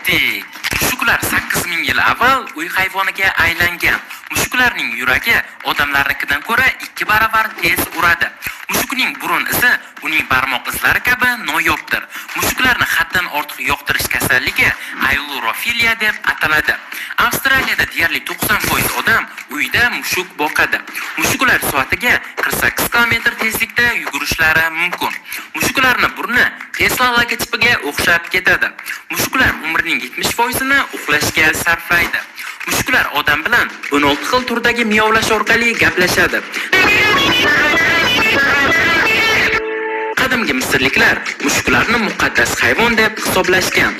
Ketdik. Mushuklar 8000 yil avval uy hayvoniga aylangan. Mushuklarning yuragi odamlarnikidan ko'ra 2 baravar tez uradi. Mushukning burun izi uning barmoq izlari kabi noyobdir. Mushuklarni haddan ortiq yoqtirish kasalligi aylurofiliya deb ataladi. Avstraliyada deyarli 90% odam uyda mushuk boqadi. Mushuklar soatiga 48 km tezlikda yugurishlari mumkin. Mushuklarning burni Tesla logotipiga o'xshab ketadi. Mushuklar umrining 70%ni uxlashga sarflaydi. Mushuklar odam bilan 16 xil turdagi miyovlash orqali gaplashadi. Qadimgi misrliklar mushuklarni muqaddas hayvon deb hisoblashgan.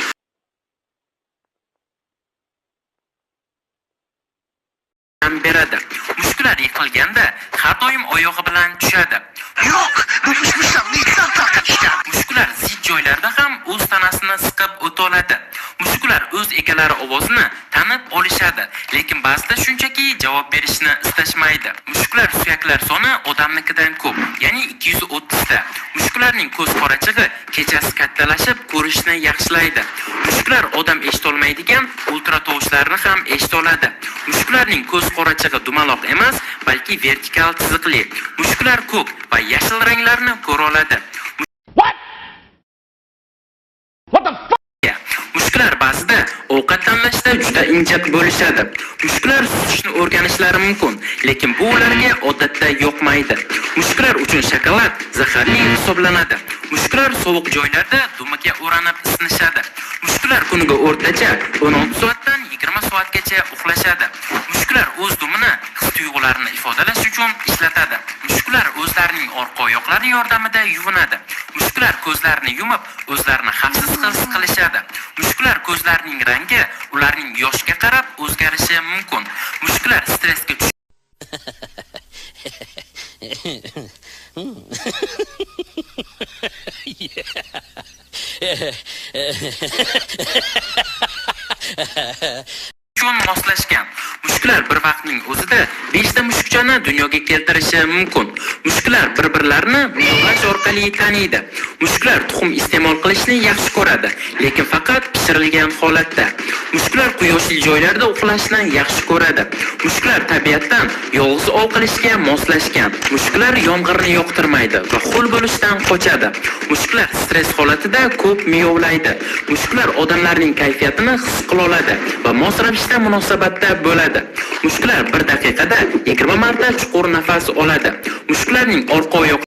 Beradi. Mushuklar yiqilganda har doim oyog'i bilan tushadi. Yo'q, bu mushuklarni inson tarqatishgan. Mushuklar zid joylarda ham o'z tanasini siqib o'toladi. Mushuklar o'z egalari ovozini tanib olishadi, lekin ba'zida shunchaki javob berishni istashmaydi. Mushuklar suyaklar soni odamnikidan ko'p, ya'ni 230 ta. Mushuklarning ko'z qorachig'i kechasi kattalashib, ko'rishni yaxshilaydi. Mushuklar odam eshitolmaydigan ultratovushlarni ham eshitoladi. Mushuklarning ko'z qorachig'i dumaloq emas, balki vertikal chiziqli. Mushuklar ko'k va yashil ranglarni ko'ra oladi. Mushuklar ba'zida ovqat tanlashda juda injiq bo'lishadi. Mushuklar suzishni o'rganishlari mumkin, lekin bu ularga odatda yoqmaydi. Mushuklar uchun shokolad zaharli hisoblanadi. Mushuklar sovuq joylarda dumaga o'ranib isinishadi. Mushuklar kuniga o'rtacha 16 soatdan 20 soatgacha uxlashadi. Mushuklar o'z dumini his-tuyg'ularini ifodalash uchun ishlatadi. Mushuklar o'zlarining orqa oyoqlari yordamida yuvinadi. Mushuklar ko'zlarini yumib, o'zlarini xavfsiz his qilishadi. Mushuklar ko'zlarining rangi ularning yoshga qarab o'zgarishi mumkin. Mushuklar stressga uchun moslashgan. Mushuklar bir vaqtning o'zida 5 ta mushukchani dunyoga keltirishi mumkin. Mushuklar bir-birlarini miyovlash orqali taniydi. Mushuklar tuxum iste'mol qilishni yaxshi ko'radi, lekin faqat pishirilgan holatda. Mushuklar quyoshli joylarda uxlashni yaxshi ko'radi. Mushuklar tabiatdan yolg'iz ov qilishga moslashgan. Mushuklar yomg'irni yoqtirmaydi va ho'l bo'lishdan qochadi. Mushuklar stress holatida ko'p miyovlaydi. Mushuklar odamlarning kayfiyatini his qila oladi va mos ravishda munosabatda bo'ladi. Mushuklar 1 daqiqada 20 marta chuqur nafas oladi. Mushuklarning orqa oyoq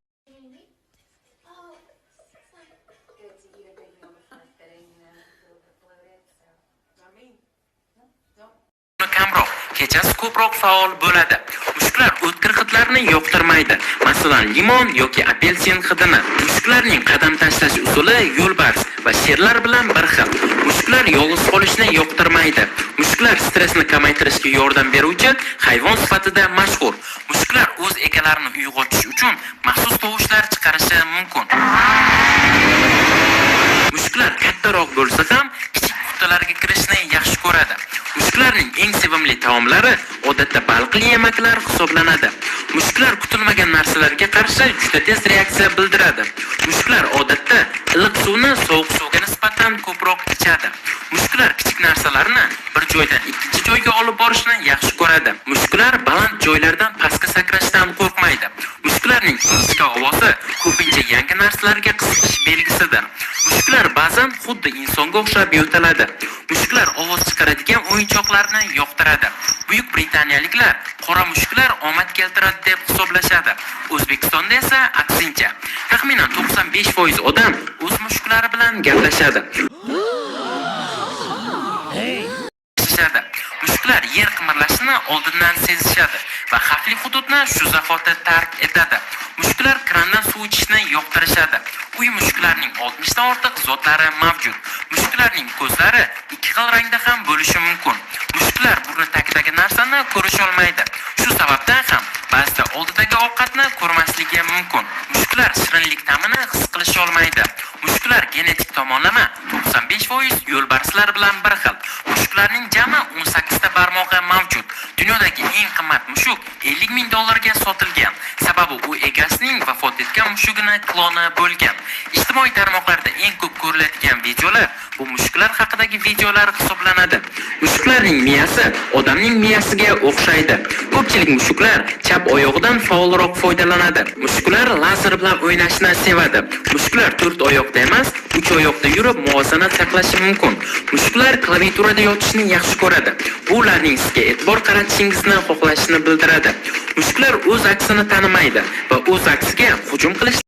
kamroq, kechasi ko'proq faol bo'ladi. Mushuklar o'tkir hidlarni yoqtirmaydi, masalan, limon yoki apelsin hidini. Mushuklarning qadam tashlash usuli yo'lbars va sherlar bilan bir xil. Mushuklar yolg'iz qolishni yoqtirmaydi. Mushuklar stressni kamaytirishga yordam beruvchi hayvon sifatida mashhur. Mushuklar o'z egalarini uyg'otish uchun maxsus tovushlar chiqarishi mumkin. Mushuklar kattaroq bo'lsa ham kichik qutilarga kirishni yaxshi ko'radi. Mushuklarning eng sevimli taomlari odatda baliqli yemaklar hisoblanadi. Mushuklar kutilmagan narsalarga qarshi juda tez reaksiya bildiradi. Mushuklar odatda iliq suvni sovuq suvga nisbatan ko'proq ichadi. Mushuklar kichik narsalarni bir joydan ikkinchi joyga olib borishni yaxshi ko'radi. Mushuklar baland joylardan pastga sakrashdan qo'rqmaydi. Mushuklarning ingichka ovozi ko'pincha yangi narsalarga qiziqish belgisidir. Mushuklar ba'zan xuddi insonga o'xshab yo'taladi. Mushuklar ovoz chiqaradigan o'yinchoqlarni yoqtiradi. Buyuk Britaniyaliklar qora mushuklar omad keltiradi deb hisoblashadi. O'zbekistonda esa aksincha. Taxminan 95% odam o'z mushuklari bilan gaplashadi. Mushuklar yer qimirlashini oldindan sezishadi va xavfli hududni shu zahoti tark etadi. Mushuklar krandan suv ichishni yoqtirishadi. Uy mushuklarining 60 dan ortiq zotlari mavjud. Mushuklarning ko'zlari 2 xil rangda ham bo'lishi mumkin. Mushuklar burni tagidagi narsani ko'risha olmaydi. Shu sababdan ham ba'zida oldidagi ovqatni ko'rmasligi mumkin. Mushuklar shirinlik ta'mini his qilisha olmaydi. Mushuklar genetik tomonlama 95% yo'lbarslar bilan bir xil. Mushuklarning jami 18 ta barmog'i mavjud. Dunyodagi eng qimmat mushuk $50,000 ga sotilgan. Sababi u egasining vafot etgan mushugini kloni bo'lgan. Ijtimoiy tarmoqlarda eng ko'p ko'riladigan videolar bu mushuklar haqidagi videolar hisoblanadi. Mushuklarning miyasi odamning miyasiga o'xshaydi. Ko'pchilik mushuklar chap oyog'idan faolroq foydalanadi. Mushuklar lazer bilan o'ynashni sevadi. Mushuklar 4 oyoqda emas, 3 oyoqda yurib muvozanat saqlashi mumkin. Mushuklar klaviaturada yotishni yaxshi ko'radi. Bu ularning sizga e'tibor qaratishingizni xohlashini bildiradi. Mushuklar o'z aksini tanimaydi va o'z aksiga hujum qilish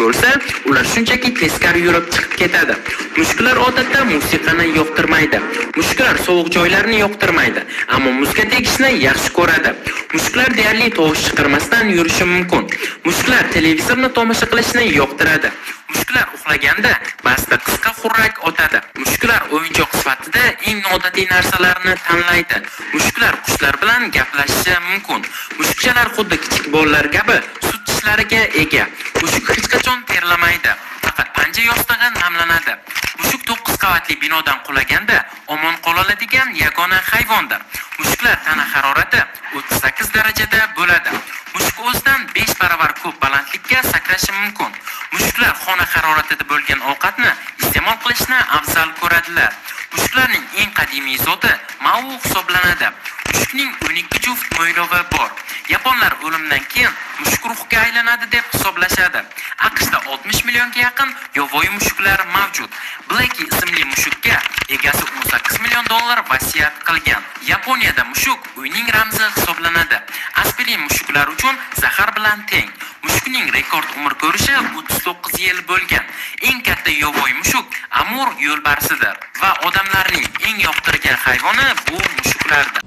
bo'lsa, ular shunchaki teskari yurib chiqib ketadi. Mushuklar odatda musiqani yoqtirmaydi. Mushuklar sovuq joylarni yoqtirmaydi, ammo muzga tegishni yaxshi ko'radi. Mushuklar deyarli tovush chiqarmasdan yurishi mumkin. Mushuklar televizorni tomosha qilishni yoqtiradi. Mushuklar uxlaganda ba'zida qisqa xurrak otadi. Mushuklar o'yinchoq sifatida eng noodatiy narsalarni tanlaydi. Mushuklar qushlar bilan gaplashishi mumkin. Mushukchalar xuddi kichik bolalar kabi sut tishlariga ega. Mushuk hech qachon terlamaydi, faqat panja yostig'i namlanadi. Mushuk 9 qavatli binodan qulaganda omon qoladigan yagona hayvondir. Mushuklar tana harorati 38 darajada bo'ladi. Mushuk o'zidan 5 baravar ko'p balandlikka sakrashi mumkin. Mushuklar xona haroratida bo'lgan ovqatni iste'mol qilishni afzal ko'radilar. Mushuklarning eng qadimiy zoti Mau hisoblanadi. Mushukning 12 juft mo'ylovi bor. Yaponlar o'limdan keyin mushuk ruhga aylanadi deb hisoblashadi. AQShda 60 millionga yaqin yovvoyi mushuklar mavjud. Blackie ismli mushukka egasi $18 million vasiyat qilgan. Yaponiyada mushuk uyning ramzi hisoblanadi. Aspirin mushuklar uchun zahar bilan teng. Mushukning rekord umr ko'rishi 39 yil bo'lgan. Eng katta yovvoyi mushuk Amur yo'lbarsidir va odamlarning eng yoqtirgan hayvoni bu mushuklardir.